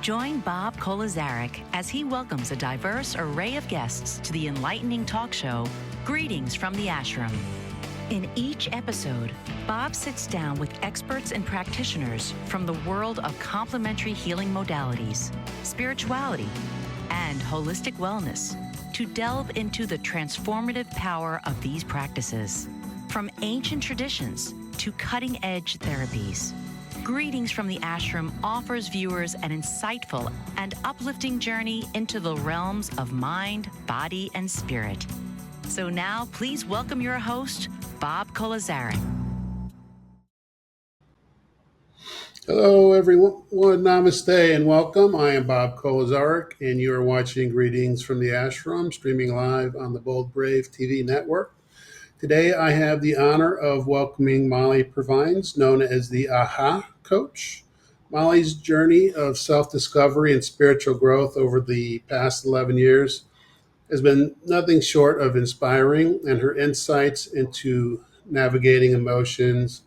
Join Bob Koleszarik as he welcomes a diverse array of guests to the enlightening talk show, Greetings from the Ashram. In each episode, Bob sits down with experts and practitioners from the world of complementary healing modalities, spirituality, and holistic wellness to delve into the transformative power of these practices. From ancient traditions to cutting-edge therapies, Greetings from the Ashram offers viewers an insightful and uplifting journey into the realms of mind, body, and spirit. So now, please welcome your host, Bob Koleszarik. Hello, everyone. Namaste and welcome. I am Bob Koleszarik, and you are watching Greetings from the Ashram, streaming live on the Bold Brave TV network. Today, I have the honor of welcoming Molly Purvines, known as the AHA Coach. Molly's journey of self-discovery and spiritual growth over the past 11 years has been nothing short of inspiring, and her insights into navigating emotions,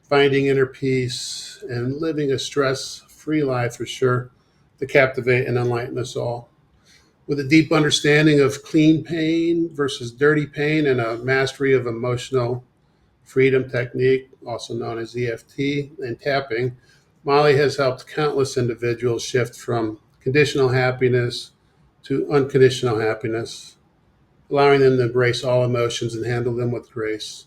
finding inner peace, and living a stress-free life are sure to captivate and enlighten us all. With a deep understanding of clean pain versus dirty pain and a mastery of emotional freedom technique, also known as EFT, and tapping, Molly has helped countless individuals shift from conditional happiness to unconditional happiness, allowing them to embrace all emotions and handle them with grace.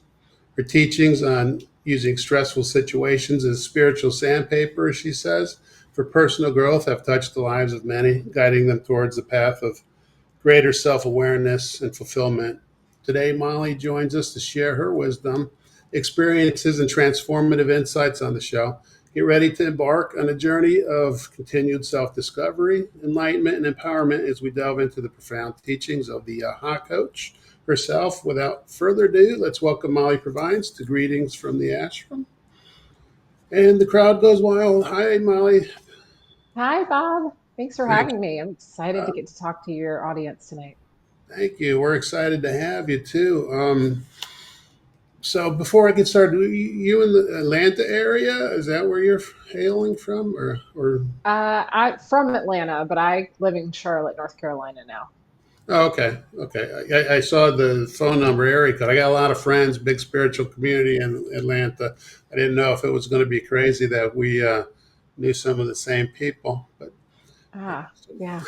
Her teachings on using stressful situations as spiritual sandpaper, she says, for personal growth have touched the lives of many, guiding them towards the path of greater self-awareness and fulfillment. Today, Molly joins us to share her wisdom, experiences, and transformative insights on the show. Get ready to embark on a journey of continued self-discovery, enlightenment, and empowerment as we delve into the profound teachings of the AHA Coach herself. Without further ado, let's welcome Molly Purvines to Greetings from the Ashram. And the crowd goes wild. Hi, Molly. Hi, Bob. Thanks for Thank having me. I'm excited to you. get to talk to your audience tonight. Thank you. We're excited to have you too. So before I get started, you in the Atlanta area? Is that where you're hailing from, or? I'm from Atlanta, but I live in Charlotte, North Carolina now. Oh, okay. I saw the phone number area code. I got a lot of friends, big spiritual community in Atlanta. I didn't know if it was going to be crazy that we knew some of the same people. But Yeah.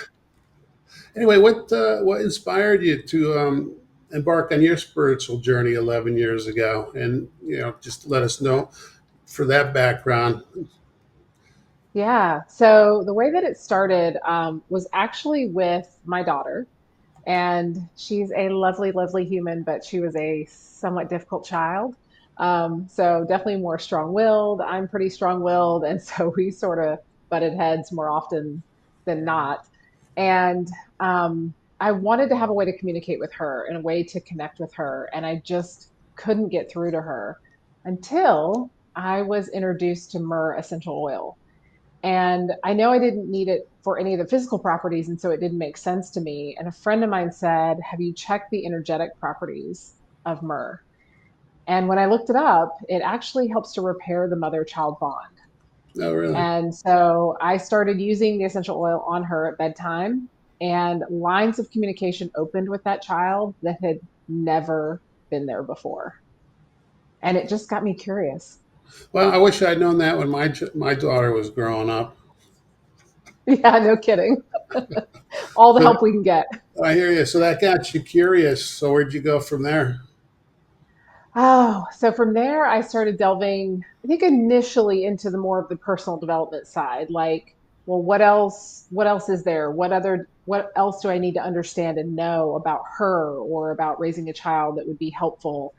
anyway, what inspired you to embark on your spiritual journey 11 years ago? And just let us know for that background. Yeah. So the way that it started was actually with my daughter, and she's a lovely, lovely human, but she was a somewhat difficult child. So definitely more strong-willed. I'm pretty strong-willed, and so we sort of butted heads more often than not. And I wanted to have a way to communicate with her and a way to connect with her, and I just couldn't get through to her until I was introduced to myrrh essential oil. And I know I didn't need it for any of the physical properties, and so it didn't make sense to me. And a friend of mine said, "Have you checked the energetic properties of myrrh?" And when I looked it up, it actually helps to repair the mother-child bond. Oh, really? And so I started using the essential oil on her at bedtime, and lines of communication opened with that child that had never been there before. And it just got me curious. Well, I wish I'd known that when my daughter was growing up. Yeah, no kidding. All the So help we can get. I hear you. So that got you curious. So where'd you go from there? Oh, so from there, I started delving, I think initially into the more of the personal development side, like, well, what else is there? What else do I need to understand and know about her or about raising a child that would be helpful?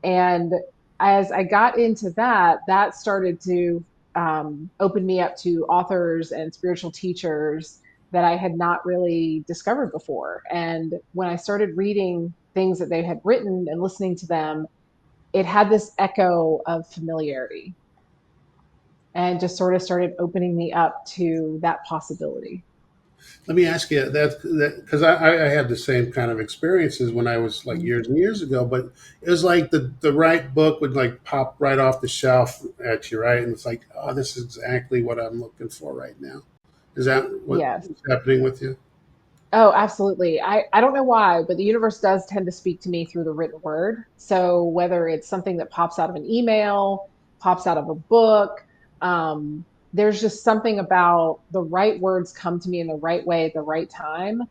And as I got into that, that started to open me up to authors and spiritual teachers that I had not really discovered before. And when I started reading things that they had written and listening to them, it had this echo of familiarity and just sort of started opening me up to that possibility. Let me ask you that because I had the same kind of experiences when I was like Mm. years and years ago, but it was like the right book would like pop right off the shelf at you, right? And it's like, oh, this is exactly what I'm looking for right now. Is that what's Yes. happening with you? Oh, absolutely. I don't know why, but the universe does tend to speak to me through the written word. So whether it's something that pops out of an email, pops out of a book, there's just something about the right words come to me in the right way at the right time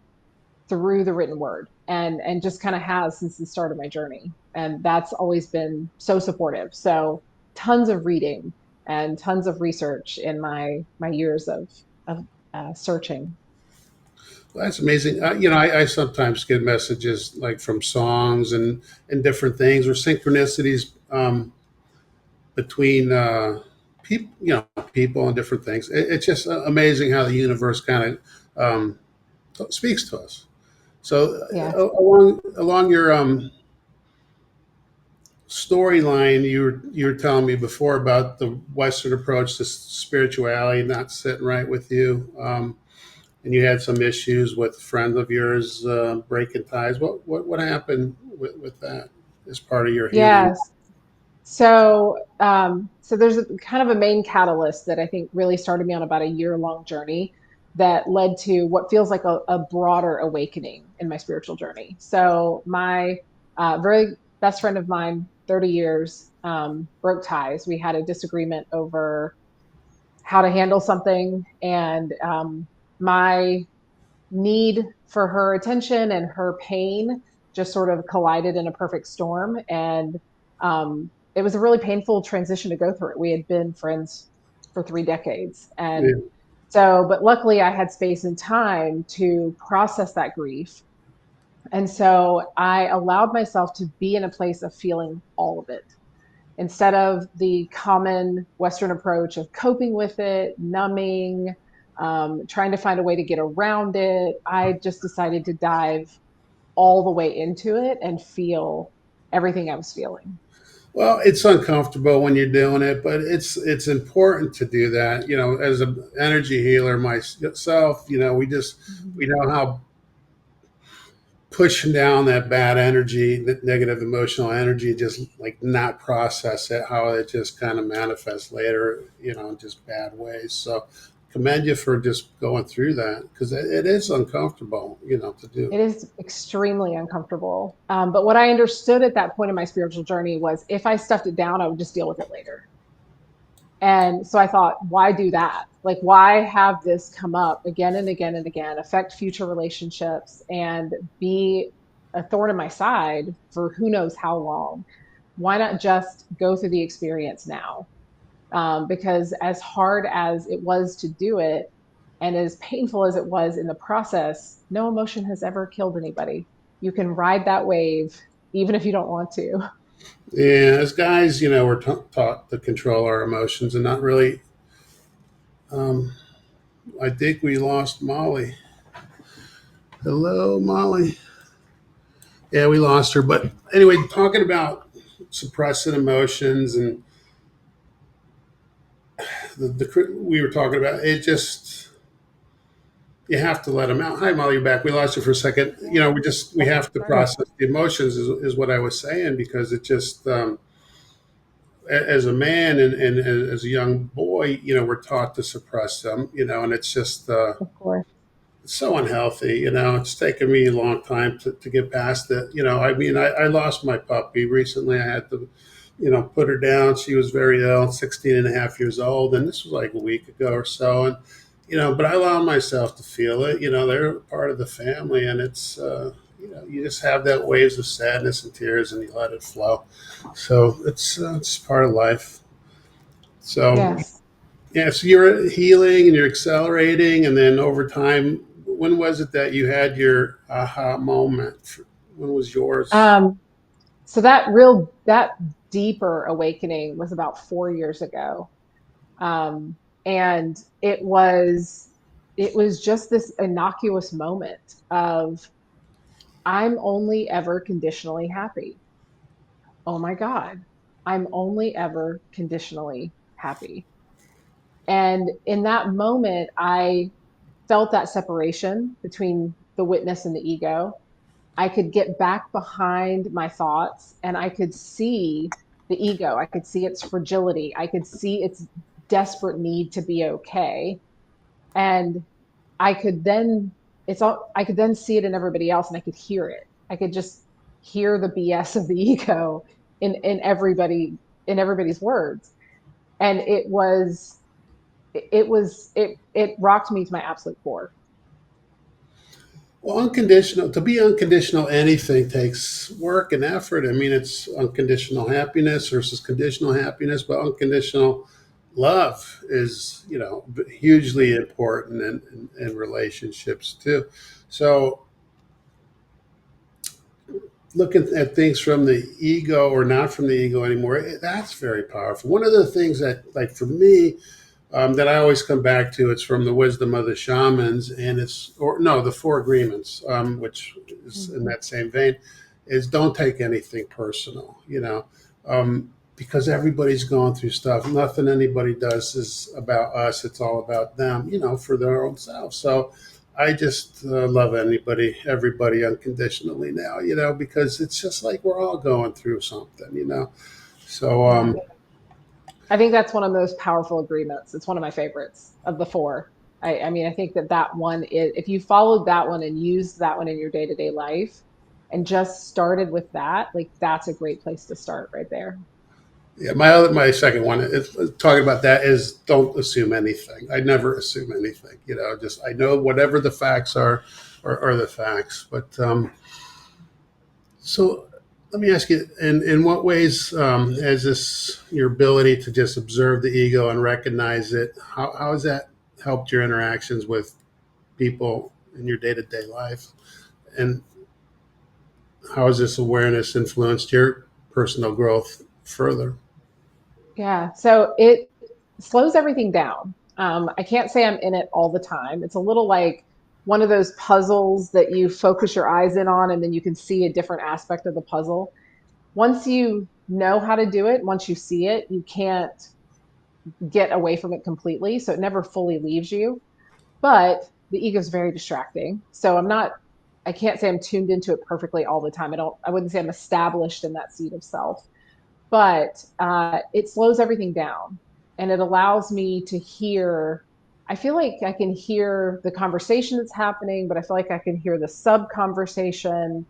through the written word, and just kind of has since the start of my journey. And that's always been so supportive. So tons of reading and tons of research in my years of searching. Well, that's amazing. I sometimes get messages like from songs and different things or synchronicities between people, people and different things. It's just amazing how the universe kind of speaks to us. So Yes. along your storyline, you were telling me before about the Western approach to spirituality not sitting right with you. And you had some issues with a friend of yours breaking ties. What happened with that as part of your healing? Yes. So there's a kind of a main catalyst that I think really started me on about a year-long journey that led to what feels like a broader awakening in my spiritual journey. So my very best friend of mine, 30 years, broke ties. We had a disagreement over how to handle something, and my need for her attention and her pain just sort of collided in a perfect storm. And it was a really painful transition to go through it. We had been friends for 3 decades. And Yeah. so, but luckily I had space and time to process that grief. And so I allowed myself to be in a place of feeling all of it instead of the common Western approach of coping with it, numbing, trying to find a way to get around it. I just decided to dive all the way into it and feel everything I was feeling. Well, it's uncomfortable when you're doing it, but it's important to do that. As an energy healer myself, we know how pushing down that bad energy, that negative emotional energy, just like not process it, how it just kind of manifests later, in just bad ways. So commend you for just going through that because it is uncomfortable, to do. It is extremely uncomfortable. But what I understood at that point in my spiritual journey was if I stuffed it down, I would just deal with it later. And so I thought, why do that? Like, why have this come up again and again and again, affect future relationships, and be a thorn in my side for who knows how long? Why not just go through the experience now? Because as hard as it was to do it, and as painful as it was in the process, no emotion has ever killed anybody. You can ride that wave even if you don't want to. Yeah, as guys, we're taught to control our emotions and not really. Um, I think we lost Molly. Hello, Molly. Yeah, we lost her. But anyway, talking about suppressing emotions and we were talking about it, just you have to let them out. Hi, Molly, you're back. We lost you for a second. We have to Sorry. process the emotions, is what I was saying, because it just as a man and as a young boy, we're taught to suppress them, and it's just Of course. it's so unhealthy. It's taken me a long time to get past it. I mean, I lost my puppy recently. I had to, put her down. She was very ill, 16 and a half years old. And this was like a week ago or so. And, but I allowed myself to feel it. They're part of the family. And it's, you just have that waves of sadness and tears and you let it flow. So it's part of life. So Yes. yeah, so you're healing and you're accelerating, and then over time, when was it that you had your aha moment? When was yours? Um, so that deeper awakening was about 4 years ago. Um, and it was just this innocuous moment of I'm only ever conditionally happy. Oh my God. I'm only ever conditionally happy. And in that moment, I felt that separation between the witness and the ego. I could get back behind my thoughts and I could see the ego. I could see its fragility. I could see its desperate need to be okay. And I could then I could then see it in everybody else, and I could hear it. I could just hear the BS of the ego in everybody's words. And it rocked me to my absolute core. Well, unconditional, to be unconditional, anything takes work and effort. I mean, it's unconditional happiness versus conditional happiness, but unconditional love is, hugely important in relationships too. So, looking at things from the ego or not from the ego anymore, that's very powerful. One of the things that, like for me, that I always come back to. It's from the wisdom of the shamans, and the Four Agreements, which is in Mhm. that same vein, is don't take anything personal, because everybody's going through stuff. Nothing anybody does is about us. It's all about them, for their own self. So I just love everybody unconditionally now, because it's just like we're all going through something. So, Yeah. I think that's one of the most powerful agreements. It's one of my favorites of the four. I mean, I think that one is, if you followed that one and used that one in your day-to-day life and just started with that, like that's a great place to start right there. yeah, my second one is talking about that is don't assume anything. I never assume anything. Just I know whatever the facts are the facts. But so let me ask you: in what ways has this your ability to just observe the ego and recognize it? How has that helped your interactions with people in your day to day life? And how has this awareness influenced your personal growth further? Yeah. So it slows everything down. I can't say I'm in it all the time. It's a little like one of those puzzles that you focus your eyes in on and then you can see a different aspect of the puzzle. Once you know how to do it, once you see it, you can't get away from it completely. So it never fully leaves you. But the ego is very distracting. So I can't say I'm tuned into it perfectly all the time. I wouldn't say I'm established in that seat of self, but it slows everything down and it allows me to hear. I feel like I can hear the conversation that's happening, but I feel like I can hear the sub conversation.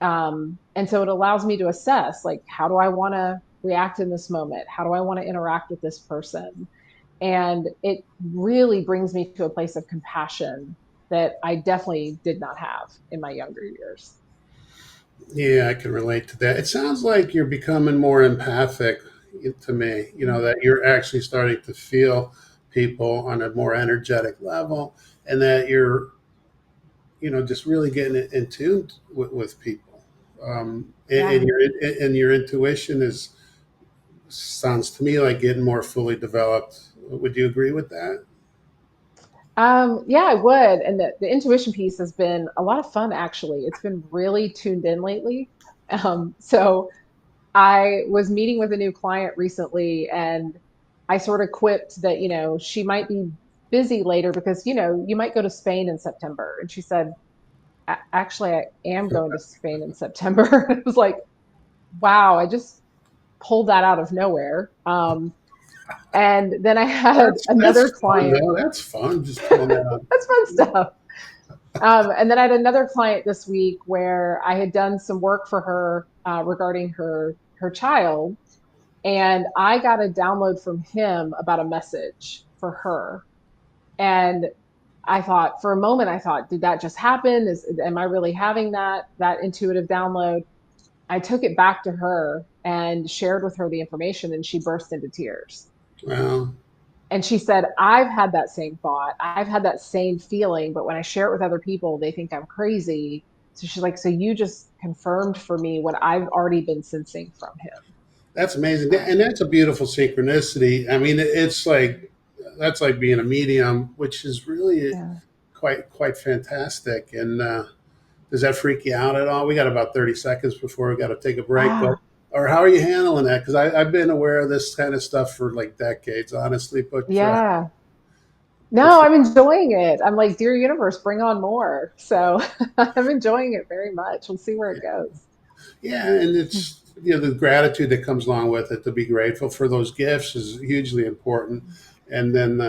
And so it allows me to assess, like, how do I want to react in this moment? How do I want to interact with this person? And it really brings me to a place of compassion that I definitely did not have in my younger years. Yeah, I can relate to that. It sounds like you're becoming more empathic to me, that you're actually starting to feel people on a more energetic level and that you're, just really getting in tune with people. And Yeah. your intuition sounds to me like getting more fully developed. Would you agree with that? Yeah, I would. And the intuition piece has been a lot of fun, actually. It's been really tuned in lately. So I was meeting with a new client recently, and I sort of quipped that, she might be busy later because, you might go to Spain in September. And she said, Actually, I am going to Spain in September." It was like, wow, I just pulled that out of nowhere. And then I had That's another fun client. though. That's fun. Just pulling that out. That's fun stuff. And then I had another client this week where I had done some work for her regarding her child, and I got a download from him about a message for her. And I thought, for a moment, I thought, did that just happen? Am I really having that intuitive download? I took it back to her and shared with her the information, and she burst into tears. Well, And she said, I've had that same thought. I've had that same feeling, but when I share it with other people, they think I'm crazy. So she's like, so you just confirmed for me what I've already been sensing from him. that's amazing, and Um, that's a beautiful synchronicity. I mean, it's like that's like being a medium, which is really yeah. quite fantastic. And does that freak you out at all? We got about 30 seconds before we got to take a break, but Ah, or how are you handling that? Because I've been aware of this kind of stuff for like decades, honestly. But yeah. No, before, I'm enjoying it. I'm like, dear universe, bring on more. So I'm enjoying it very much. We'll see where it goes. yeah, and it's the gratitude that comes along with it. To be grateful for those gifts is hugely important, and then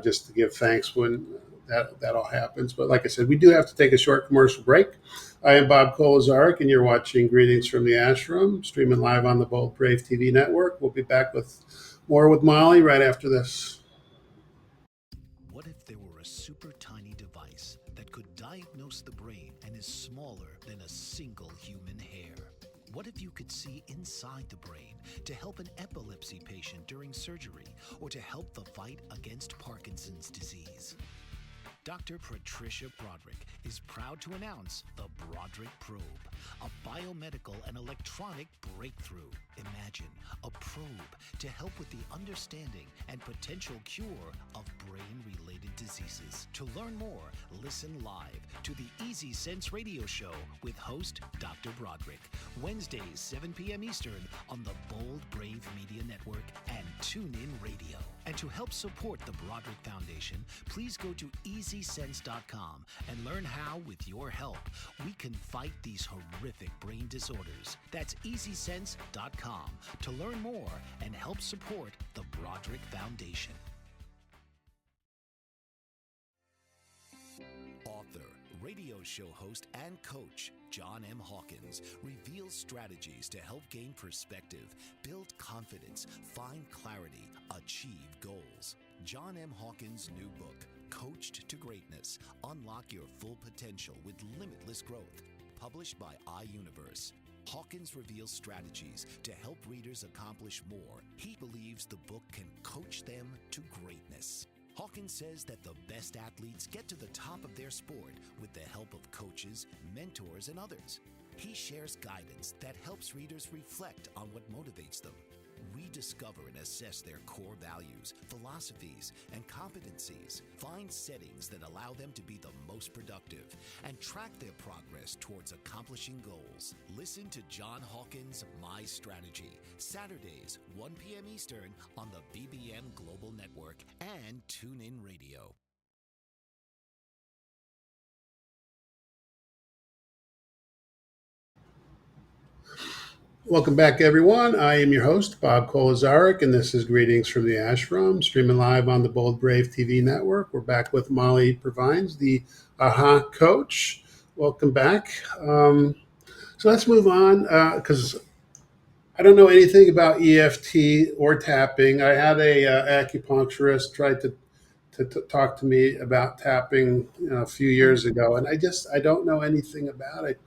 just to give thanks when that all happens. But like I said, we do have to take a short commercial break. I am Bob Koleszarik, and you're watching Greetings from the Ashram, streaming live on the Bold Brave TV network. We'll be back with more with Molly right after this. What if there were a super tiny device that could diagnose the brain and is smaller than a single human hair? What if you could see inside the brain to help an epilepsy patient during surgery or to help the fight against Parkinson's disease? Dr. Patricia Broderick is proud to announce the Broderick Probe, a biomedical and electronic breakthrough. Imagine a probe to help with the understanding and potential cure of brain-related diseases. To learn more, listen live to the Easy Sense Radio Show with host Dr. Broderick, Wednesdays 7 p.m. Eastern on the Bold Brave Media Network and TuneIn Radio. And to help support the Broderick Foundation, please go to EasySense.com and learn how, with your help, we can fight these horrific brain disorders. That's EasySense.com to learn more and help support the Broderick Foundation. Author, radio show host, and coach John M. Hawkins reveals strategies to help gain perspective, build confidence, find clarity, achieve goals. John M. Hawkins' new book, Coached to Greatness, Unlock Your Full Potential with Limitless Growth, published by iUniverse. Hawkins reveals strategies to help readers accomplish more. He believes the book can coach them to greatness. Hawkins says that the best athletes get to the top of their sport with the help of coaches, mentors, and others. He shares guidance that helps readers reflect on what motivates them, rediscover and assess their core values, philosophies, and competencies, find settings that allow them to be the most productive, and track their progress towards accomplishing goals. Listen to John Hawkins' My Strategy, Saturdays, 1 p.m. Eastern on the BBM Global Network and TuneIn Radio. Welcome back, everyone. I am your host, Bob Koleszarik, and this is Greetings from the Ashram, streaming live on the Bold Brave TV network. We're back with Molly Purvines, the AHA coach. Welcome back. So let's move on because I don't know anything about EFT or tapping. I had a acupuncturist try to talk to me about tapping a few years ago, and I don't know anything about it.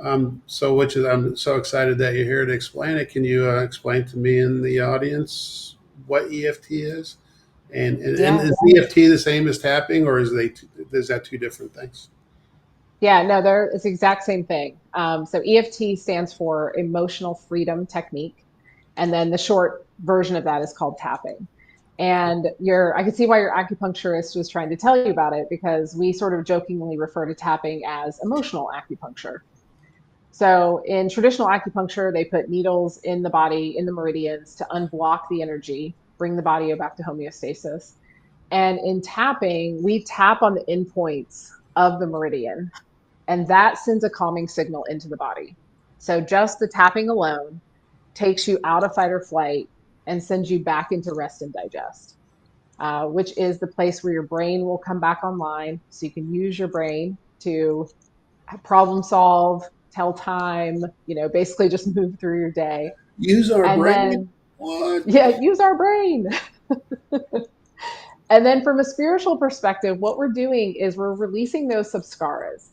I'm so excited that you're here to explain it. Can you explain to me and the audience what EFT is? And is EFT the same as tapping, or is that two different things? Yeah, no, it's the exact same thing. So EFT stands for Emotional Freedom Technique. And then the short version of that is called tapping. And I could see why your acupuncturist was trying to tell you about it, because we sort of jokingly refer to tapping as emotional acupuncture. So in traditional acupuncture, they put needles in the body, in the meridians, to unblock the energy, bring the body back to homeostasis. And in tapping, we tap on the endpoints of the meridian, and that sends a calming signal into the body. So just the tapping alone takes you out of fight or flight and sends you back into rest and digest, which is the place where your brain will come back online. So you can use your brain to problem solve, tell time, basically just move through your day. Use our and brain? Then, what? Yeah, use our brain. And then from a spiritual perspective, what we're doing is we're releasing those samskaras.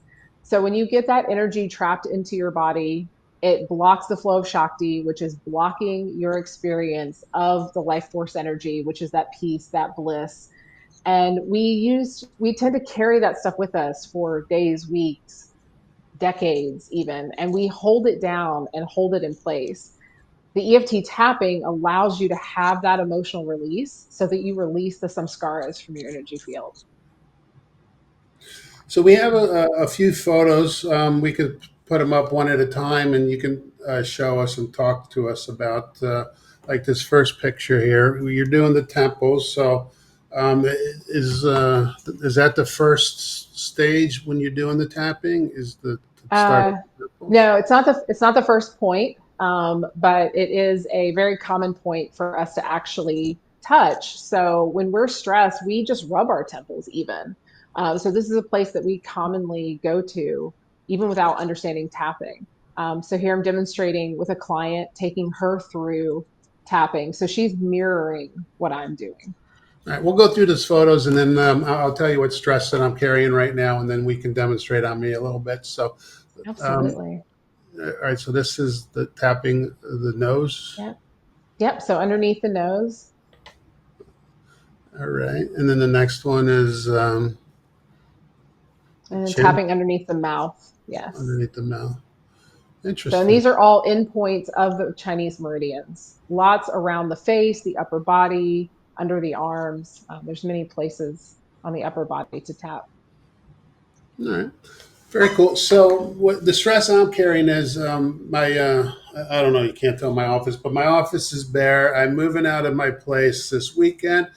So when you get that energy trapped into your body, it blocks the flow of Shakti, which is blocking your experience of the life force energy, which is that peace, that bliss. And we tend to carry that stuff with us for days, weeks, decades even, and we hold it down and hold it in place. The EFT tapping allows you to have that emotional release so that you release the samskaras from your energy field. So we have a few photos. We could put them up one at a time, and you can show us and talk to us about like this first picture here. You're doing the temples. So is that the first stage when you're doing the tapping? Is the start? No, it's not the first point, but it is a very common point for us to actually touch. So when we're stressed, we just rub our temples even. So this is a place that we commonly go to, even without understanding tapping. So here I'm demonstrating with a client, taking her through tapping. So she's mirroring what I'm doing. All right, we'll go through these photos, and then I'll tell you what stress that I'm carrying right now, and then we can demonstrate on me a little bit. So, um, Absolutely. all right. So this is the tapping the nose. Yep. Yep. So underneath the nose All right, and then the next one is and then chin tapping underneath the mouth. Yes. underneath the mouth. So, and Interesting. these are all endpoints of the Chinese meridians. Lots around the face, the upper body, under the arms. There's many places on the upper body to tap. All right. Very cool. So, what the stress I'm carrying is my, I don't know, you can't tell my office, but my office is bare. I'm moving out of my place this weekend,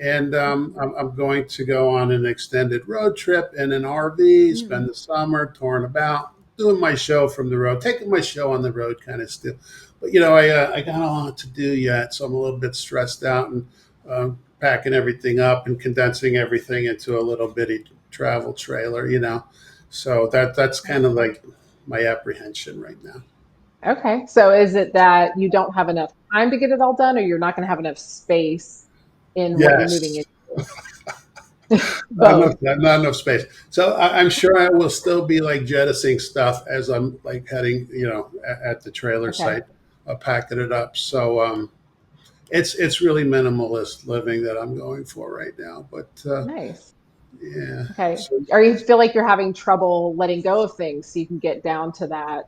and I'm going to go on an extended road trip in an RV, spend Mm. the summer touring about, doing my show from the road, taking my show on the road kind of still. But, I got a lot to do yet, so I'm a little bit stressed out and packing everything up and condensing everything into a little bitty travel trailer. So that's kind of like my apprehension right now. Okay. So, is it that you don't have enough time to get it all done, or you're not going to have enough space in what you're moving Yes, into? Both. not enough space. So I'm sure I will still be like jettisoning stuff as I'm like heading, at the trailer Okay. site, packing it up. So it's really minimalist living that I'm going for right now. But Nice. yeah, Okay. so Or you feel like you're having trouble letting go of things so you can get down to that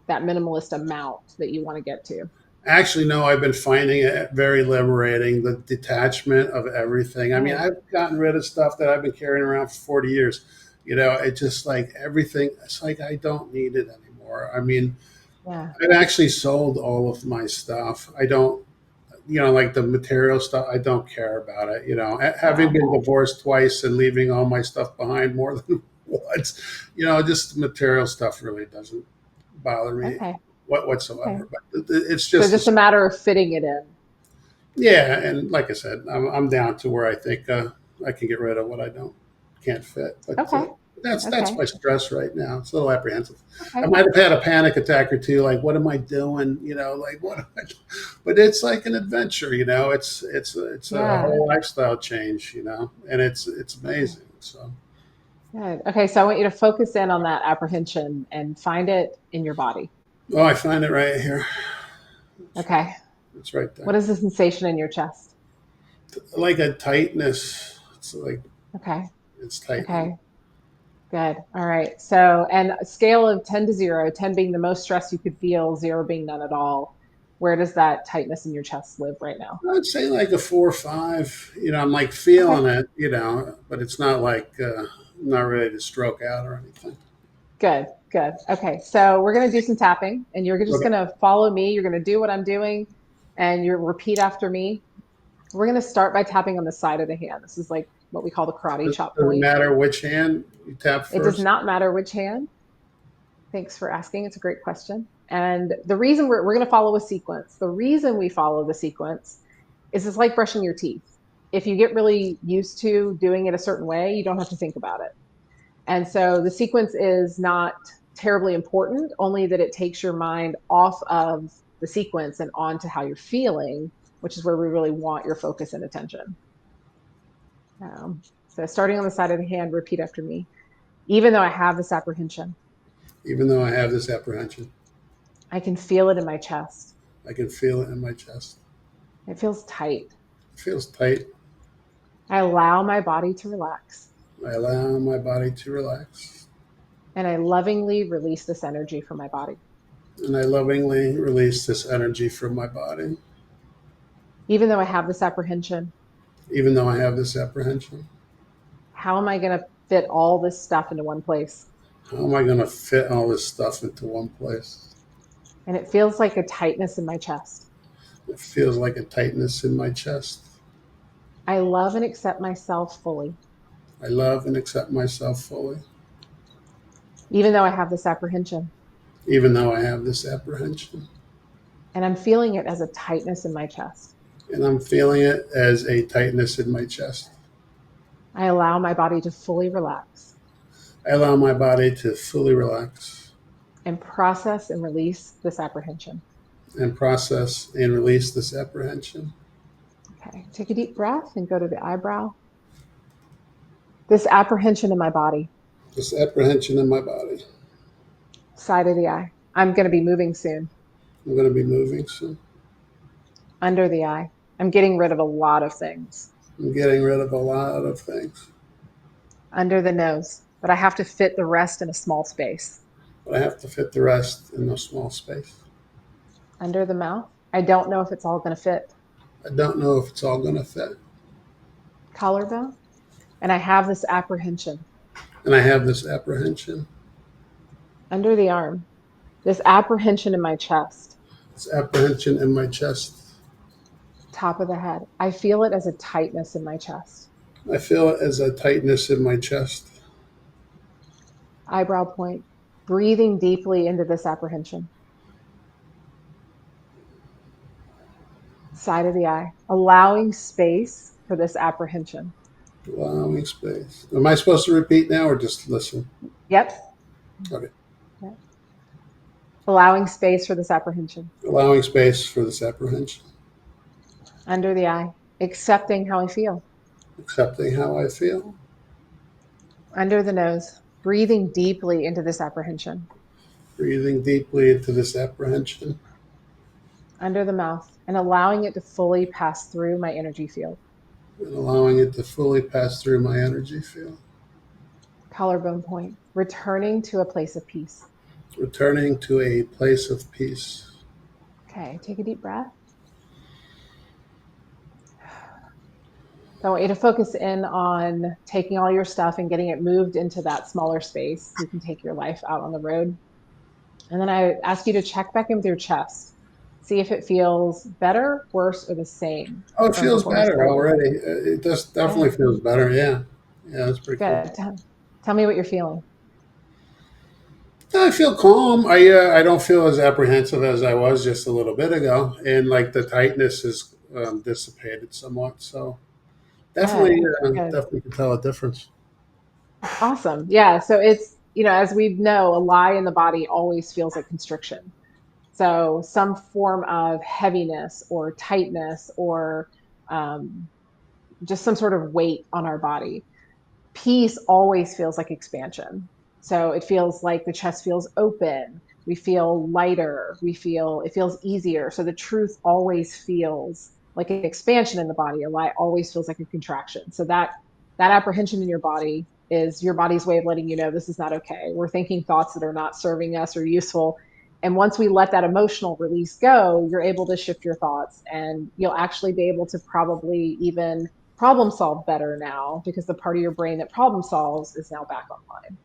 minimalist amount that you want to get to? actually, no, I've been finding it very liberating, the detachment of everything. I mean, Good. I've gotten rid of stuff that I've been carrying around for 40 years. It just like everything, it's like I don't need it anymore. I mean, Yeah. I've actually sold all of my stuff. I don't, like the material stuff, I don't care about it. Having Wow. been divorced twice and leaving all my stuff behind more than once, just the material stuff really doesn't bother me Okay. Okay. whatsoever. But it's So just just a matter of fitting it in. yeah, and like I said, I'm down to where I think I can get rid of what I can't fit. But Okay. that's Okay. my stress right now. It's a little apprehensive. I Okay. might have had a panic attack or two. Like, what am I doing? Like what? But it's like an adventure. It's a Yeah. whole lifestyle change. And it's amazing. So Good. Okay. So I want you to focus in on that apprehension and find it in your body. oh, I find it right here. Okay. It's right What there. is the sensation in your chest? Like a tightness. It's like Okay. it's tightening. Okay. Good. All right. So, and a scale of 10 to 0, 10 being the most stress you could feel, 0 being none at all. Where does that tightness in your chest live right now? I'd say like a 4 or 5. I'm like Okay. feeling it, but it's not like not ready to stroke out or anything. Good. Good. Okay. So we're going to do some tapping and you're just Okay. going to follow me. You're going to do what I'm doing and you repeat after me. We're going to start by tapping on the side of the hand. This is like what we call the karate chop Does it point. matter which hand you tap It does first? not matter which hand. Thanks for asking. It's a great question. And the reason we're going to follow a sequence, the reason we follow the sequence is it's like brushing your teeth. If you get really used to doing it a certain way, you don't have to think about it. And so the sequence is not terribly important, only that it takes your mind off of the sequence and onto how you're feeling, which is where we really want your focus and attention. So starting on the side of the hand, repeat after me. Even though I have this apprehension, Even though I have this apprehension, I can feel it in my chest. I can feel it in my chest. It feels tight. It feels tight. I allow my body to relax. I allow my body to relax. And I lovingly release this energy from my body. And I lovingly release this energy from my body. Even though I have this apprehension, Even though I have this apprehension, how am I going to fit all this stuff into one place? how am I going to fit all this stuff into one place? And it feels like a tightness in my chest. It feels like a tightness in my chest. I love and accept myself fully, I love and accept myself fully, even though I have this apprehension. even though I have this apprehension. And I'm feeling it as a tightness in my chest. And I'm feeling it as a tightness in my chest. I allow my body to fully relax I allow my body to fully relax and process and release this apprehension. and process and release this apprehension. Okay, take a deep breath and go to the eyebrow. This apprehension in my body, This apprehension in my body. side of the eye. I'm going to be moving soon. I'm going to be moving soon. Under the eye. I'm getting rid of a lot of things. I'm getting rid of a lot of things. Under the nose, but I have to fit the rest in a small space. But I have to fit the rest in a small space. Under the mouth, I don't know if it's all going to fit. I don't know if it's all going to fit. Collarbone, and I have this apprehension. And I have this apprehension. Under the arm, this apprehension in my chest. This apprehension in my chest. Top of the head, I feel it as a tightness in my chest. I feel it as a tightness in my chest. Eyebrow point, breathing deeply into this apprehension. Side of the eye, allowing space for this apprehension. Allowing space. Am I supposed to repeat now or just listen? Yep. Okay. Yep. Allowing space for this apprehension. Allowing space for this apprehension. Under the eye, accepting how I feel. Accepting how I feel. Under the nose, breathing deeply into this apprehension. Breathing deeply into this apprehension. Under the mouth, and allowing it to fully pass through my energy field. And allowing it to fully pass through my energy field. Collarbone point, returning to a place of peace. Returning to a place of peace. Okay, take a deep breath. So I want you to focus in on taking all your stuff and getting it moved into that smaller space. You can take your life out on the road. And then I ask you to check back in with your chest. See if it feels better, worse, or the same. Oh, it feels better already. It just definitely feels better. Yeah. Yeah, that's pretty good. cool. Tell me what you're feeling. I feel calm. I don't feel as apprehensive as I was just a little bit ago, and like the tightness is dissipated somewhat. So definitely, definitely can tell a difference. Awesome. Yeah. So it's, as we know, a lie in the body always feels like constriction. So some form of heaviness or tightness or just some sort of weight on our body. Peace always feels like expansion. So it feels like the chest feels open. We feel lighter. It feels easier. So the truth always feels like an expansion in the body. A lie always feels like a contraction. So that apprehension in your body is your body's way of letting you know this is not okay. We're thinking thoughts that are not serving us or useful. And once we let that emotional release go, you're able to shift your thoughts and you'll actually be able to probably even problem solve better now because the part of your brain that problem solves is now back online.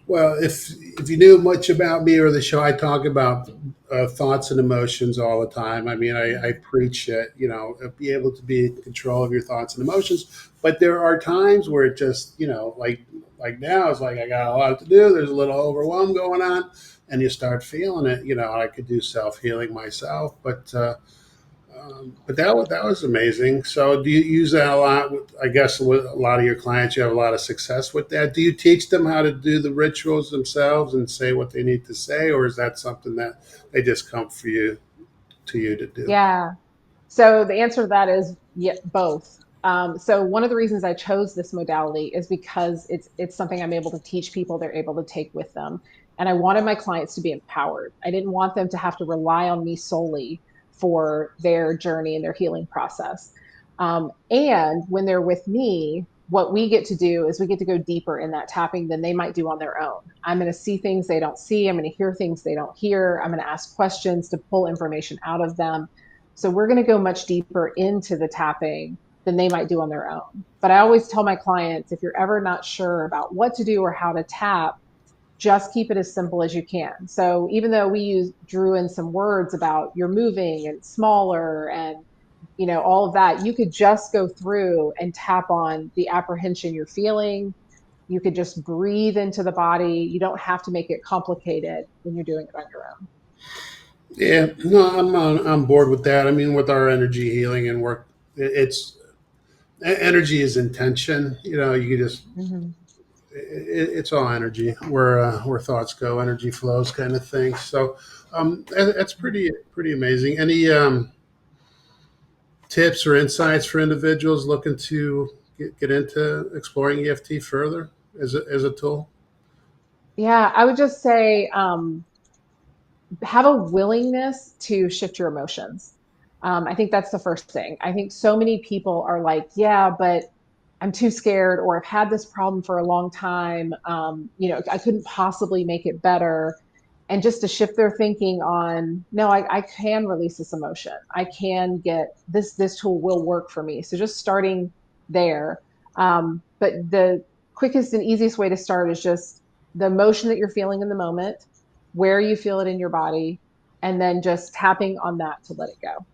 Well, if you knew much about me or the show, I talk about thoughts and emotions all the time. I mean, I preach it, be able to be in control of your thoughts and emotions. But there are times where it just, like now, it's like I got a lot to do. There's a little overwhelm going on, and you start feeling it. I could do self-healing myself, but that was amazing. So do you use that a lot? I guess with a lot of your clients, you have a lot of success with that. Do you teach them how to do the rituals themselves and say what they need to say, or is that something that they just come to you to do? Yeah. So the answer to that is both. So one of the reasons I chose this modality is because it's something I'm able to teach people, they're able to take with them. And I wanted my clients to be empowered. I didn't want them to have to rely on me solely for their journey and their healing process. And when they're with me, what we get to do is we get to go deeper in that tapping than they might do on their own. I'm going to see things they don't see. I'm going to hear things they don't hear. I'm going to ask questions to pull information out of them. So we're going to go much deeper into the tapping than they might do on their own. But I always tell my clients, if you're ever not sure about what to do or how to tap, just keep it as simple as you can. So even though we drew in some words about you're moving and smaller and all of that, you could just go through and tap on the apprehension you're feeling. You could just breathe into the body. You don't have to make it complicated when you're doing it on your own. Yeah, no, I'm on board with that. I mean, with our energy healing and work, it's Energy is intention. You can just Hmm. it's all energy. Where thoughts go, energy flows, kind of thing. So that's pretty amazing. Any tips or insights for individuals looking to get into exploring EFT further as a tool? Yeah, I would just say have a willingness to shift your emotions. I think that's the first thing. I think so many people are like, yeah, but I'm too scared, or I've had this problem for a long time. I couldn't possibly make it better. And just to shift their thinking on, no, I can release this emotion. I can get this tool will work for me. So just starting there. But the quickest and easiest way to start is just the emotion that you're feeling in the moment, where you feel it in your body, and then just tapping on that to let it go.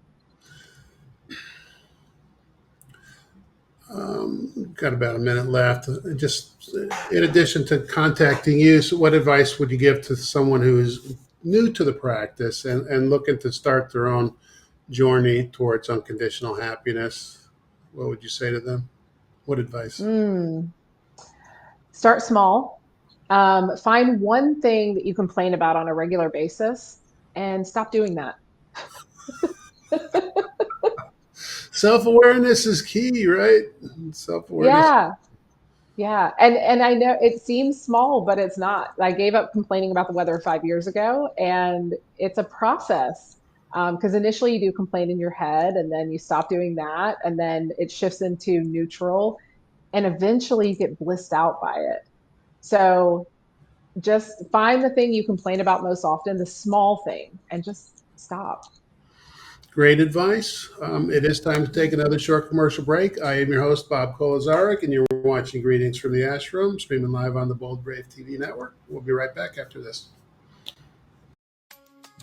Got about a minute left. Just in addition to contacting you, so what advice would you give to someone who is new to the practice and looking to start their own journey towards unconditional happiness? What would you say to them? What advice? Mm. Start small. Find one thing that you complain about on a regular basis and stop doing that. Self awareness is key, right? Self awareness. Yeah. Yeah. And I know it seems small, but it's not. I gave up complaining about the weather 5 years ago, and it's a process. Because initially you do complain in your head, and then you stop doing that, and then it shifts into neutral, and eventually you get blissed out by it. So just find the thing you complain about most often, the small thing, and just stop. Great advice. It is time to take another short commercial break. I am your host, Bob Koleszarik, and you're watching Greetings from the Ashram, streaming live on the Bold Brave TV network. We'll be right back after this.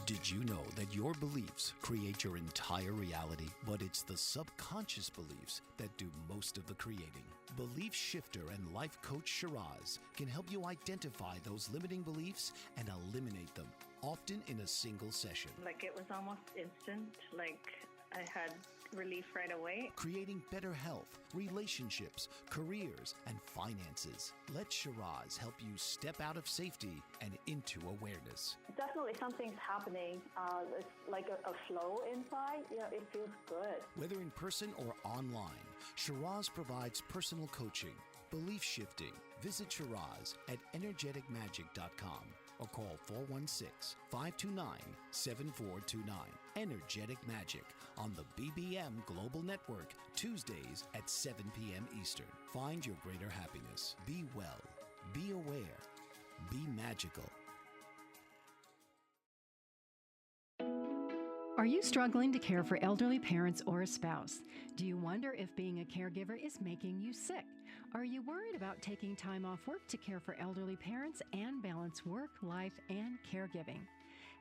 Did you know that your beliefs create your entire reality, but it's the subconscious beliefs that do most of the creating? Belief shifter and life coach Shiraz can help you identify those limiting beliefs and eliminate them, often in a single session. Like it was almost instant, like I had relief right away. Creating better health, relationships, careers, and finances. Let Shiraz help you step out of safety and into awareness. Definitely something's happening. It's like a flow inside. It feels good. Whether in person or online, Shiraz provides personal coaching, belief shifting. Visit Shiraz at energeticmagic.com or call 416-529-7429. Energetic Magic on the BBM Global Network, Tuesdays at 7 p.m. Eastern. Find your greater happiness. Be well. Be aware. Be magical. Are you struggling to care for elderly parents or a spouse? Do you wonder if being a caregiver is making you sick? Are you worried about taking time off work to care for elderly parents and balance work, life, and caregiving?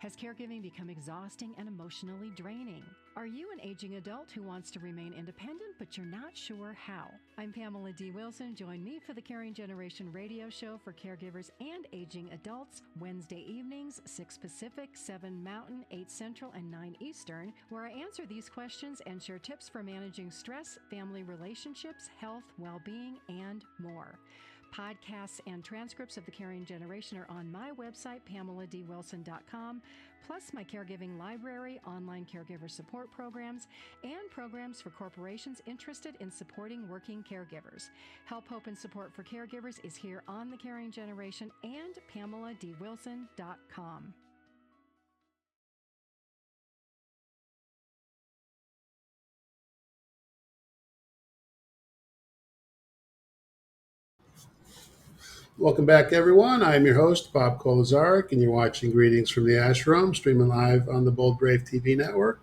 Has caregiving become exhausting and emotionally draining? Are you an aging adult who wants to remain independent, but you're not sure how? I'm Pamela D. Wilson. Join me for the Caring Generation radio show for caregivers and aging adults, Wednesday evenings, 6 Pacific, 7 Mountain, 8 Central, and 9 Eastern, where I answer these questions and share tips for managing stress, family relationships, health, well-being, and more. Podcasts and transcripts of The Caring Generation are on my website, PamelaDWilson.com, plus my caregiving library, online caregiver support programs, and programs for corporations interested in supporting working caregivers. Help, hope, and support for caregivers is here on The Caring Generation and PamelaDWilson.com. Welcome back, everyone. I'm your host, Bob Koleszarik, and you're watching Greetings from the Ashram, streaming live on the Bold Brave TV network.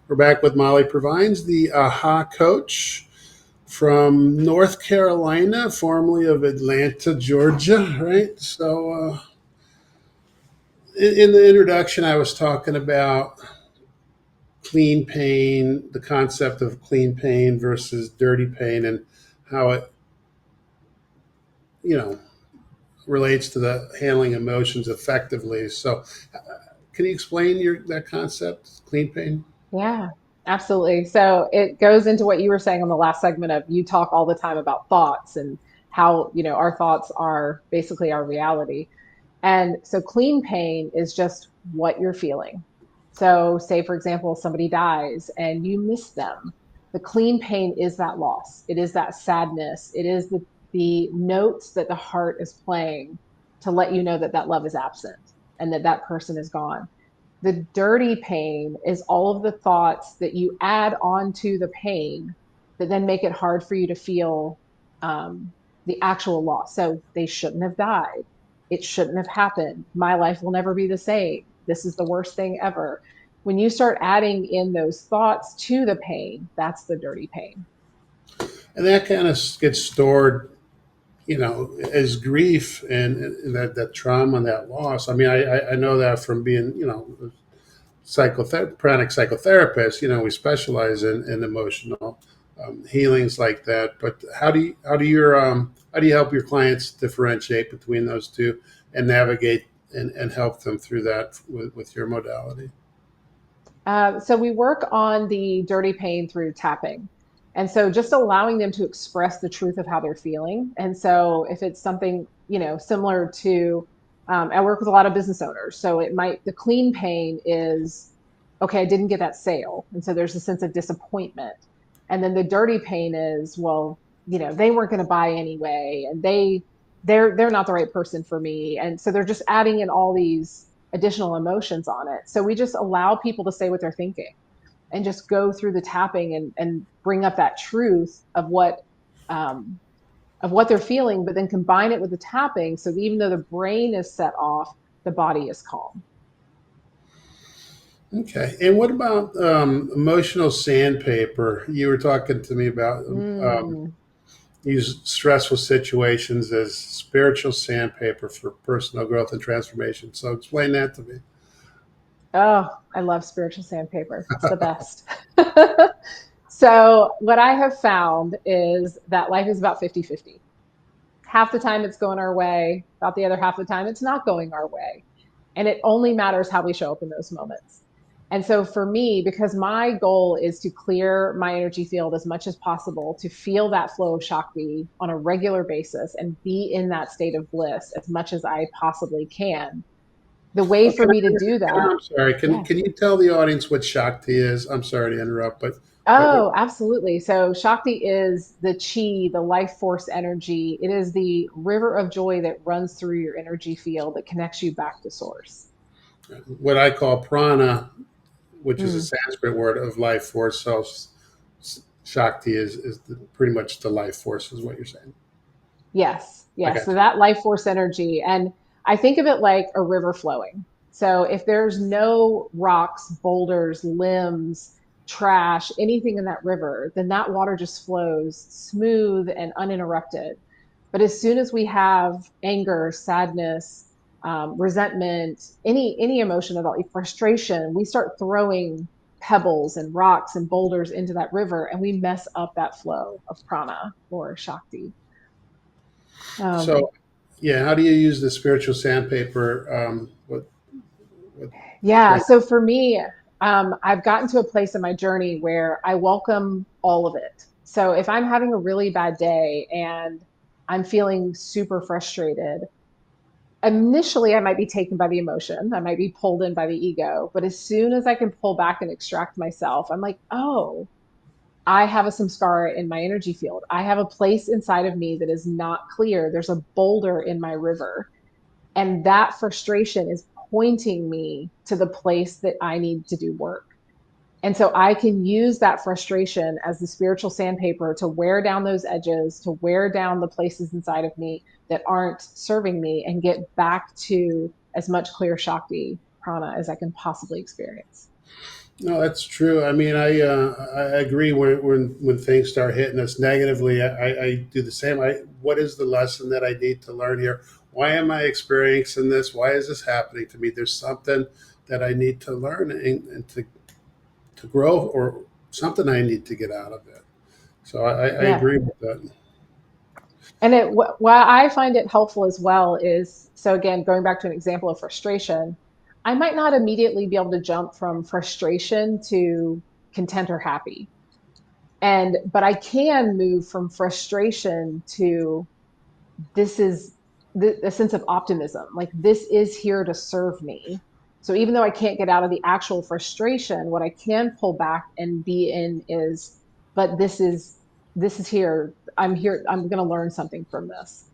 We're back with Molly Purvines, the AHA coach from North Carolina, formerly of Atlanta, Georgia, right? So in the introduction, I was talking about clean pain, the concept of clean pain versus dirty pain, and how it, you know, relates to the handling emotions effectively. So, can you explain that concept, clean pain? Yeah. Absolutely. So it goes into what you were saying on the last segment of you talk all the time about thoughts and how, our thoughts are basically our reality. And so clean pain is just what you're feeling. So say, for example, somebody dies and you miss them. The clean pain is that loss. It is that sadness. It is the notes that the heart is playing to let you know that that love is absent and that that person is gone. The dirty pain is all of the thoughts that you add on to the pain that then make it hard for you to feel um, the actual loss. So they shouldn't have died. It shouldn't have happened. My life will never be the same. This is the worst thing ever. When you start adding in those thoughts to the pain, that's the dirty pain. And that kind of gets stored, as grief and that trauma and that loss. I mean, I know that from being, pranic psychotherapist. We specialize in emotional healings like that. But how do you help your clients differentiate between those two and navigate and help them through that with your modality? So we work on the dirty pain through tapping. And so just allowing them to express the truth of how they're feeling. And so if it's something, similar to, I work with a lot of business owners. So the clean pain is, okay, I didn't get that sale. And so there's a sense of disappointment. And then the dirty pain is, well, they weren't going to buy anyway. And they're not the right person for me. And so they're just adding in all these additional emotions on it. So we just allow people to say what they're thinking and just go through the tapping and bring up that truth um, of what they're feeling, but then combine it with the tapping. So even though the brain is set off, the body is calm. Okay. And what about emotional sandpaper? You were talking to me about Mm. use stressful situations as spiritual sandpaper for personal growth and transformation. So explain that to me. Oh, I love spiritual sandpaper. It's the best. So what I have found is that life is about 50-50. Half the time it's going our way, about the other half of the time it's not going our way. And it only matters how we show up in those moments. And so for me, because my goal is to clear my energy field as much as possible, to feel that flow of Shakti on a regular basis and be in that state of bliss as much as I possibly can. The way Oh, for me to do that, I'm sorry. Can yeah. can you tell the audience what Shakti is? I'm sorry to interrupt, but what Oh, absolutely. So Shakti is the chi, the life force energy. It is the river of joy that runs through your energy field that connects you back to source. what I call prana, which is a Mm. Sanskrit word of life force. So Shakti is pretty much the life force, is what you're saying. Yes, I yes. got So you. that life force energy. And I think of it like a river flowing. So if there's no rocks, boulders, limbs, trash, anything in that river, then that water just flows smooth and uninterrupted. But as soon as we have anger, sadness, resentment, any emotion at all, frustration, we start throwing pebbles and rocks and boulders into that river, and we mess up that flow of prana or shakti. Um, So, yeah, how do you use the spiritual sandpaper? What yeah, like, so for me, I've gotten to a place in my journey where I welcome all of it. So if I'm having a really bad day and I'm feeling super frustrated, initially I might be taken by the emotion, I might be pulled in by the ego, but as soon as I can pull back and extract myself, I'm like, oh, I have a samskara in my energy field. I have a place inside of me that is not clear. There's a boulder in my river. And that frustration is pointing me to the place that I need to do work. And so I can use that frustration as the spiritual sandpaper to wear down those edges, to wear down the places inside of me that aren't serving me and get back to as much clear Shakti prana as I can possibly experience. no, that's true. I mean, I agree. When things start hitting us negatively, I do the same. What is the lesson that I need to learn here? Why am I experiencing this? Why is this happening to me? There's something that I need to learn and to grow, or something I need to get out of it. So I Yeah. agree with that. And why I find it helpful as well is, so again, going back to an example of frustration, I might not immediately be able to jump from frustration to content or happy. But I can move from frustration to this is a sense of optimism. Like this is here to serve me. So even though I can't get out of the actual frustration, what I can pull back and be in is, but this is here. I'm here. I'm going to learn something from this.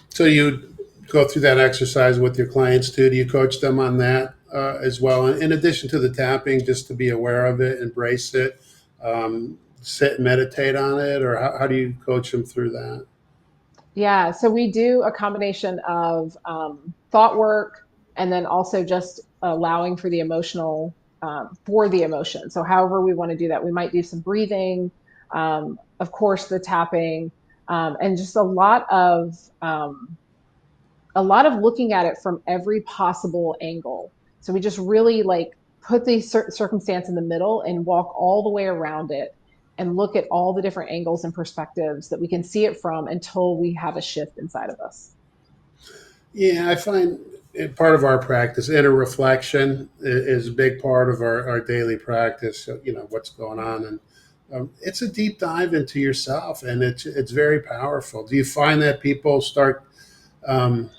So you go through that exercise with your clients too. Do you coach them on that as well? In addition to the tapping, just to be aware of it, embrace it, sit and meditate on it, or how do you coach them through that? Yeah, so we do a combination of thought work and then also just allowing for the emotional, for the emotion. So however we want to do that, we might do some breathing, of course, the tapping, and just a lot of looking at it from every possible angle. So we just really like put the circumstance in the middle and walk all the way around it and look at all the different angles and perspectives that we can see it from until we have a shift inside of us. Yeah, I find part of our practice, inner reflection is a big part of our daily practice. So, what's going on, and it's a deep dive into yourself, and it's very powerful. Do you find that people start um,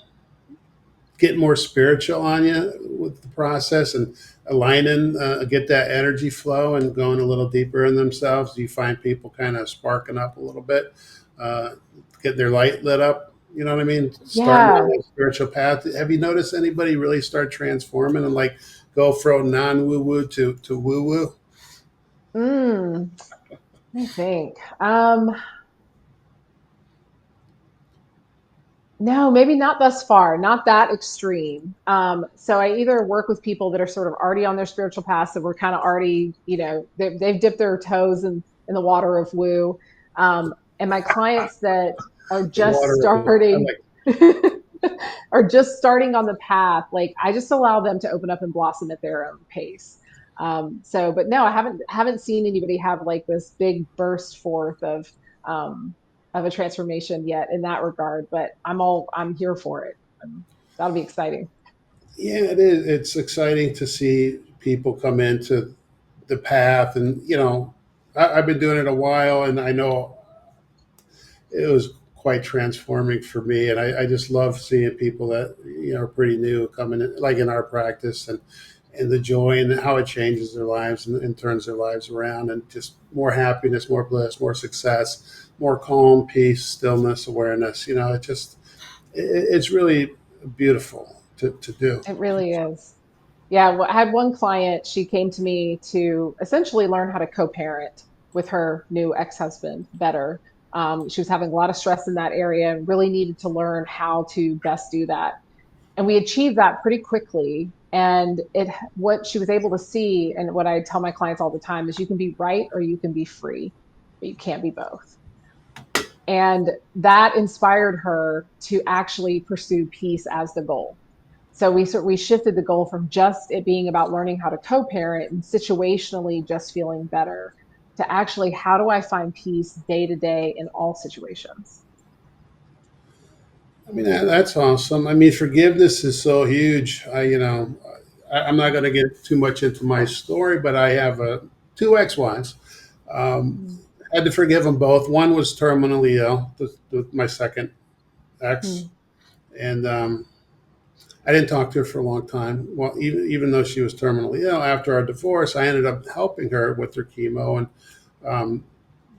getting more spiritual on you with the process and aligning, get that energy flow and going a little deeper in themselves? Do you find people kind of sparking up a little bit, uh, getting their light lit up? You know what I mean? Starting on Yeah. that spiritual path. Have you noticed anybody really start transforming and like go from non woo woo to woo woo? Mm, I think. No, maybe not thus far, not that extreme. So I either work with people that are sort of already on their spiritual path, so we're kind of already, they've dipped their toes in the water of woo, and my clients that are The just water. I starting, like. are just starting on the path. Like I just allow them to open up and blossom at their own pace. But no, I haven't seen anybody have like this big burst forth um, of a transformation yet in that regard, but I'm here for it. That'll be exciting. Yeah, it is. It's exciting to see people come into the path, and I've been doing it a while, and I know it was quite transforming for me. And I just love seeing people that are pretty new coming in, like in our practice, and the joy and how it changes their lives and turns their lives around, and just more happiness, more bliss, more success, more calm, peace, stillness, awareness. It's really beautiful to do. It really is. Yeah, well, I had one client, she came to me to essentially learn how to co-parent with her new ex-husband better. She was having a lot of stress in that area and really needed to learn how to best do that. And we achieved that pretty quickly. And what she was able to see, and what I tell my clients all the time, is you can be right or you can be free, but you can't be both. And that inspired her to actually pursue peace as the goal. So we shifted the goal from just it being about learning how to co-parent and situationally just feeling better to actually how do I find peace day to day in all situations. I mean, that's awesome. I mean, forgiveness is so huge. I'm not going to get too much into my story, but I have two ex-wives. Um, Mm. had to forgive them both. One was terminally ill, my second ex, Mm. and I didn't talk to her for a long time. Well, even though she was terminally ill, after our divorce, I ended up helping her with her chemo, and um,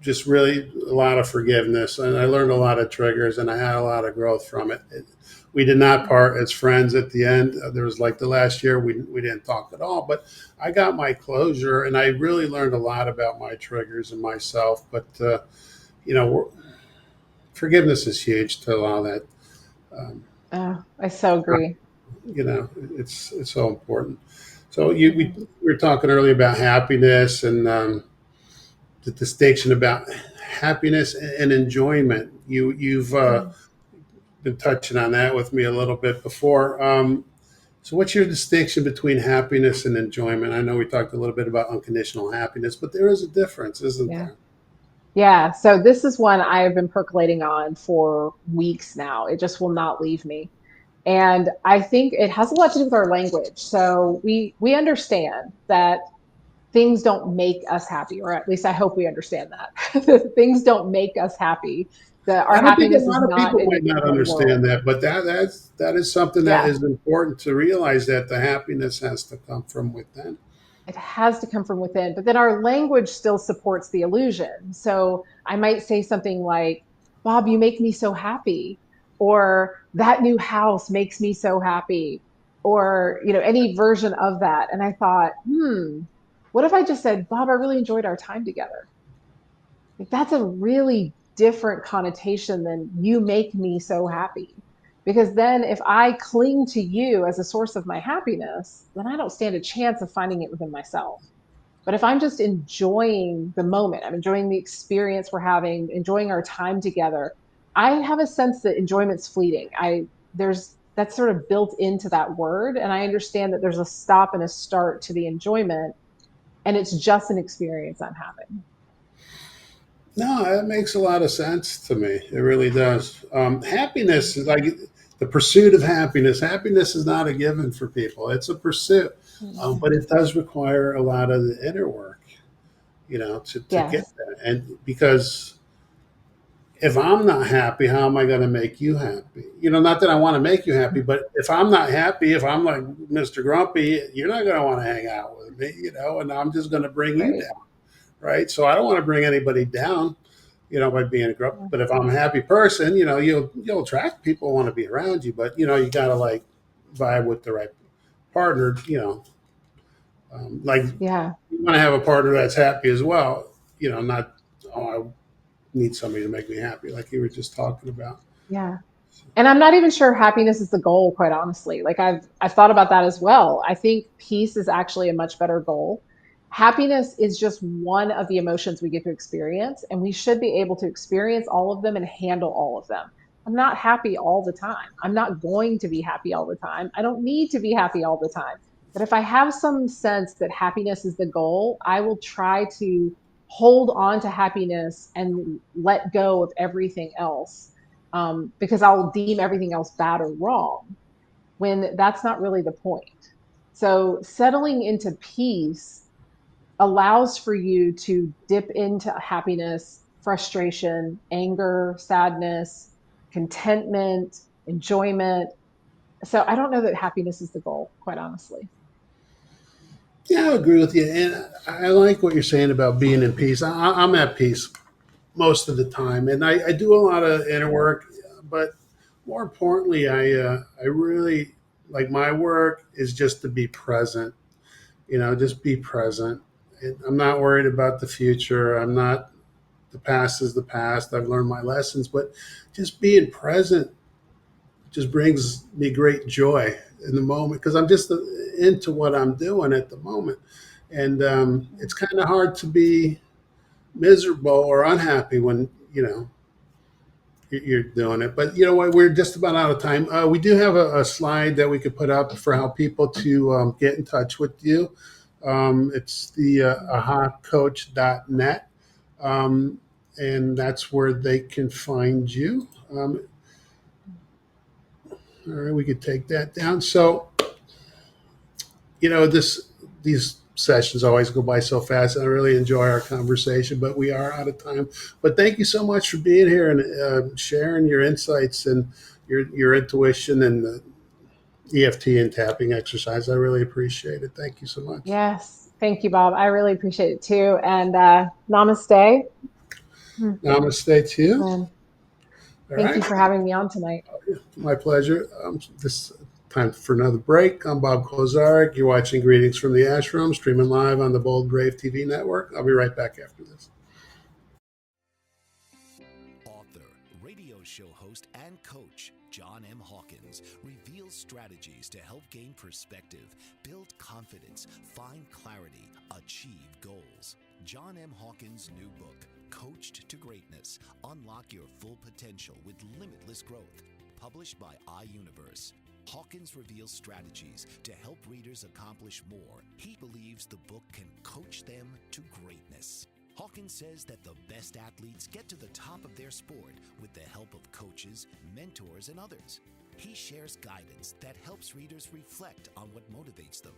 just really a lot of forgiveness. And I learned a lot of triggers, and I had a lot of growth from it. We did not part as friends at the end. There was like the last year we didn't talk at all, but I got my closure, and I really learned a lot about my triggers and myself. But you know, forgiveness is huge to allow that. Um, Oh, I so agree. you know, it's so important. So we Mhm. were talking earlier about happiness and the distinction about happiness and enjoyment. You've Mm. been touching on that with me a little bit before. So what's your distinction between happiness and enjoyment? I know we talked a little bit about unconditional happiness, but there is a difference, isn't Yeah. there? Yeah. So this is one I have been percolating on for weeks now. It just will not leave me. And I think it has a lot to do with our language. So we understand that things don't make us happy, or at least I hope we understand that. Things don't make us happy. Our And I think a happiness is lot of not people in the might not external understand world. that, but that is something that Yeah. is important to realize, that the happiness has to come from within. It has to come from within, but then our language still supports the illusion. So I might say something like, Bob, you make me so happy, or that new house makes me so happy, or, any version of that. And I thought, what if I just said, Bob, I really enjoyed our time together? Like, that's a really different connotation than you make me so happy. Because then if I cling to you as a source of my happiness, then I don't stand a chance of finding it within myself. But if I'm just enjoying the moment, I'm enjoying the experience we're having, enjoying our time together, I have a sense that enjoyment's fleeting. There's that's sort of built into that word. And I understand that there's a stop and a start to the enjoyment, and it's just an experience I'm having. No, that makes a lot of sense to me. It really does. Happiness is like the pursuit of happiness. Happiness is not a given for people; it's a pursuit, Mm. but it does require a lot of the inner work, to get Yes. there. And because if I'm not happy, how am I going to make you happy? Not that I want to make you happy, but if I'm not happy, if I'm like Mr. Grumpy, you're not going to want to hang out with me, and I'm just going to bring you Right. down, right? So I don't want to bring anybody down, by being a grumpy. But if I'm a happy person, you'll attract people who want to be around you, but you got to like vibe with the right partner, like Yeah. you want to have a partner that's happy as well, not, oh, I need somebody to make me happy, like you were just talking about. Yeah. And I'm not even sure happiness is the goal, quite honestly. Like I've thought about that as well. I think peace is actually a much better goal. Happiness is just one of the emotions we get to experience, and we should be able to experience all of them and handle all of them. I'm not happy all the time. I'm not going to be happy all the time. I don't need to be happy all the time. But if I have some sense that happiness is the goal, I will try to hold on to happiness and let go of everything else, because I'll deem everything else bad or wrong when that's not really the point. So settling into peace allows for you to dip into happiness, frustration, anger, sadness, contentment, enjoyment. So I don't know that happiness is the goal, quite honestly. Yeah, I agree with you, and I like what you're saying about being in peace. I'm at peace most of the time, and I do a lot of inner work, but more importantly, I really like my work is just to be present. Just be present. And I'm not worried about the future. I'm not. The past is the past. I've learned my lessons, but just being present just brings me great joy in the moment, because I'm just into what I'm doing at the moment. And it's kind of hard to be miserable or unhappy when you're doing it. But you know what? We're just about out of time. We do have a slide that we could put up for how people to get in touch with you. It's the ahacoach.net, um, and that's where they can find you. All right, we could take that down. So these sessions always go by so fast. I really enjoy our conversation, but we are out of time. But thank you so much for being here and sharing your insights and your intuition and the EFT and tapping exercise. I really appreciate it. Thank you so much. Yes. Thank you, Bob. I really appreciate it too. And namaste. Hmm. Namaste to you. And All thank right, you for having me on tonight. my pleasure. This time for another break. I'm Bob Koleszarik. You're watching Greetings from the Ashram, streaming live on the Bold Brave TV network. I'll be right back after this. Author, radio show host, and coach John M. Hawkins reveals strategies to help gain perspective, build confidence, find clarity, achieve goals. John M. Hawkins' new book, Coached to Greatness: Unlock Your Full Potential with Limitless Growth, published by iUniverse. Hawkins reveals strategies to help readers accomplish more. He believes the book can coach them to greatness. Hawkins says that the best athletes get to the top of their sport with the help of coaches, mentors, and others. He shares guidance that helps readers reflect on what motivates them.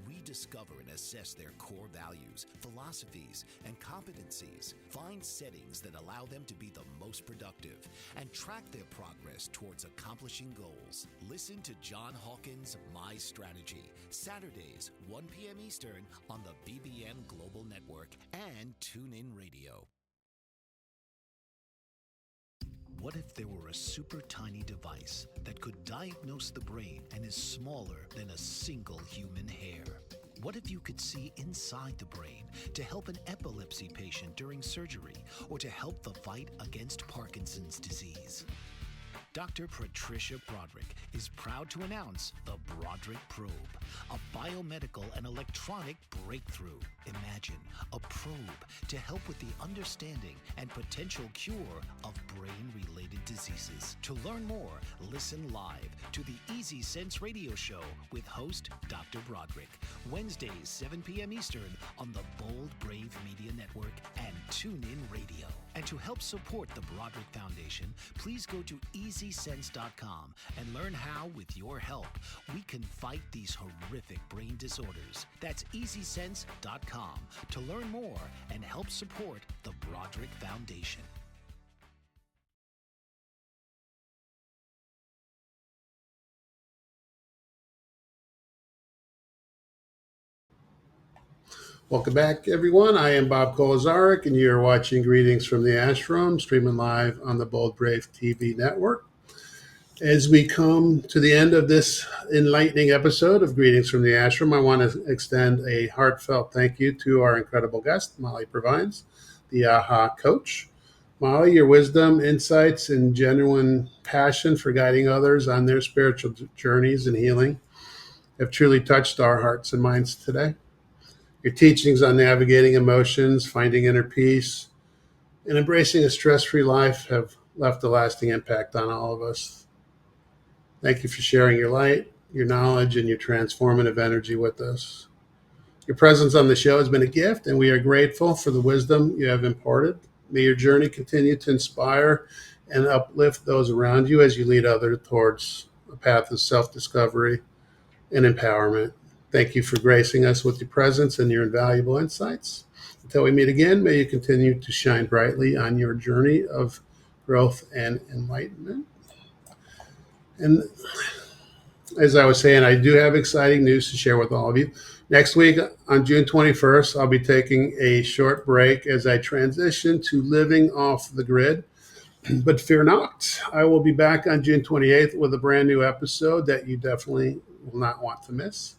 rediscover and assess their core values, philosophies, and competencies, find settings that allow them to be the most productive, and track their progress towards accomplishing goals. Listen to John Hawkins' My Strategy, Saturdays, 1 p.m. Eastern on the BBM Global Network and TuneIn Radio. What if there were a super tiny device that could diagnose the brain and is smaller than a single human hair? What if you could see inside the brain to help an epilepsy patient during surgery or to help the fight against Parkinson's disease? Dr. Patricia Broderick is proud to announce the Broderick Probe, a biomedical and electronic breakthrough. Imagine a probe to help with the understanding and potential cure of brain-related diseases. To learn more, listen live to the Easy Sense radio show with host Dr. Broderick, Wednesdays, 7 p.m. Eastern on the Bold Brave Media Network and TuneIn Radio. And to help support the Broderick Foundation, please go to EasySense.com and learn how, with your help, we can fight these horrific brain disorders. That's EasySense.com to learn more and help support the Broderick Foundation. Welcome back, everyone. I am Bob Koleszarik, and you're watching Greetings from the Ashram, streaming live on the Bold Brave TV network. As we come to the end of this enlightening episode of Greetings from the Ashram, I want to extend a heartfelt thank you to our incredible guest, Molly Purvines, the AHA coach. Molly, your wisdom, insights, and genuine passion for guiding others on their spiritual journeys and healing have truly touched our hearts and minds today. Your teachings on navigating emotions, finding inner peace, and embracing a stress-free life have left a lasting impact on all of us. Thank you for sharing your light, your knowledge, and your transformative energy with us. Your presence on the show has been a gift, and we are grateful for the wisdom you have imparted. May your journey continue to inspire and uplift those around you as you lead others towards a path of self-discovery and empowerment. Thank you for gracing us with your presence and your invaluable insights. Until we meet again, may you continue to shine brightly on your journey of growth and enlightenment. And as I was saying, I do have exciting news to share with all of you. Next week, on June 21st, I'll be taking a short break as I transition to living off the grid. But fear not, I will be back on June 28th with a brand new episode that you definitely will not want to miss.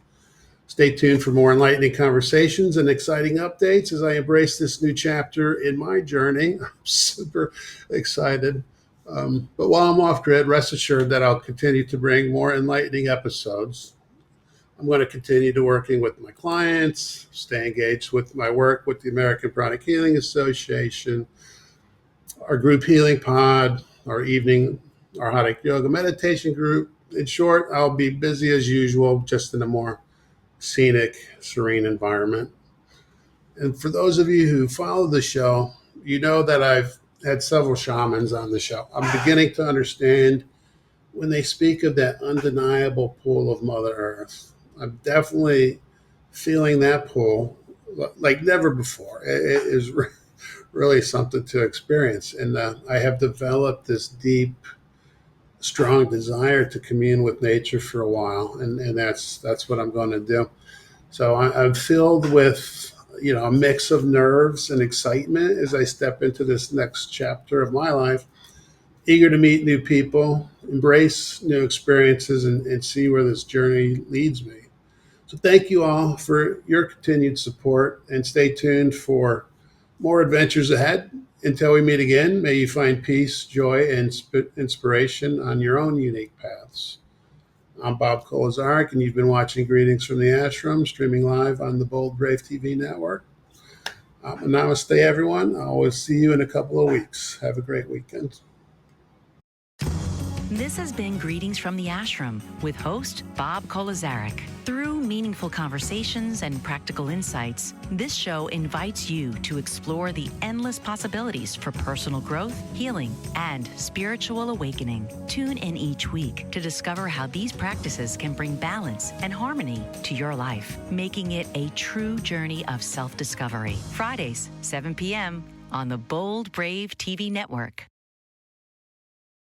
Stay tuned for more enlightening conversations and exciting updates as I embrace this new chapter in my journey. I'm super excited. But while I'm off grid, rest assured that I'll continue to bring more enlightening episodes. I'm going to continue to working with my clients, stay engaged with my work with the American Pranic Healing Association, our group healing pod, our Hot Yoga meditation group. In short, I'll be busy as usual, just in a more scenic, serene environment. And for those of you who follow the show, you know that I've had several shamans on the show. I'm beginning to understand when they speak of that undeniable pull of Mother Earth. I'm definitely feeling that pull like never before. It is really something to experience. And I have developed this deep, strong desire to commune with nature for a while. And that's what I'm going to do. So I'm filled with, a mix of nerves and excitement as I step into this next chapter of my life, eager to meet new people, embrace new experiences, and see where this journey leads me. So thank you all for your continued support, and stay tuned for more adventures ahead. Until we meet again, may you find peace, joy, and inspiration on your own unique paths. I'm Bob Koleszarik, and you've been watching Greetings from the Ashram, streaming live on the Bold Brave TV network. Namaste, everyone. I'll see you in a couple of weeks. Have a great weekend. This has been Greetings from the Ashram with host Bob Koleszarik. Through meaningful conversations and practical insights, this show invites you to explore the endless possibilities for personal growth, healing, and spiritual awakening. Tune in each week to discover how these practices can bring balance and harmony to your life, making it a true journey of self-discovery. Fridays, 7 p.m. on the Bold Brave TV network.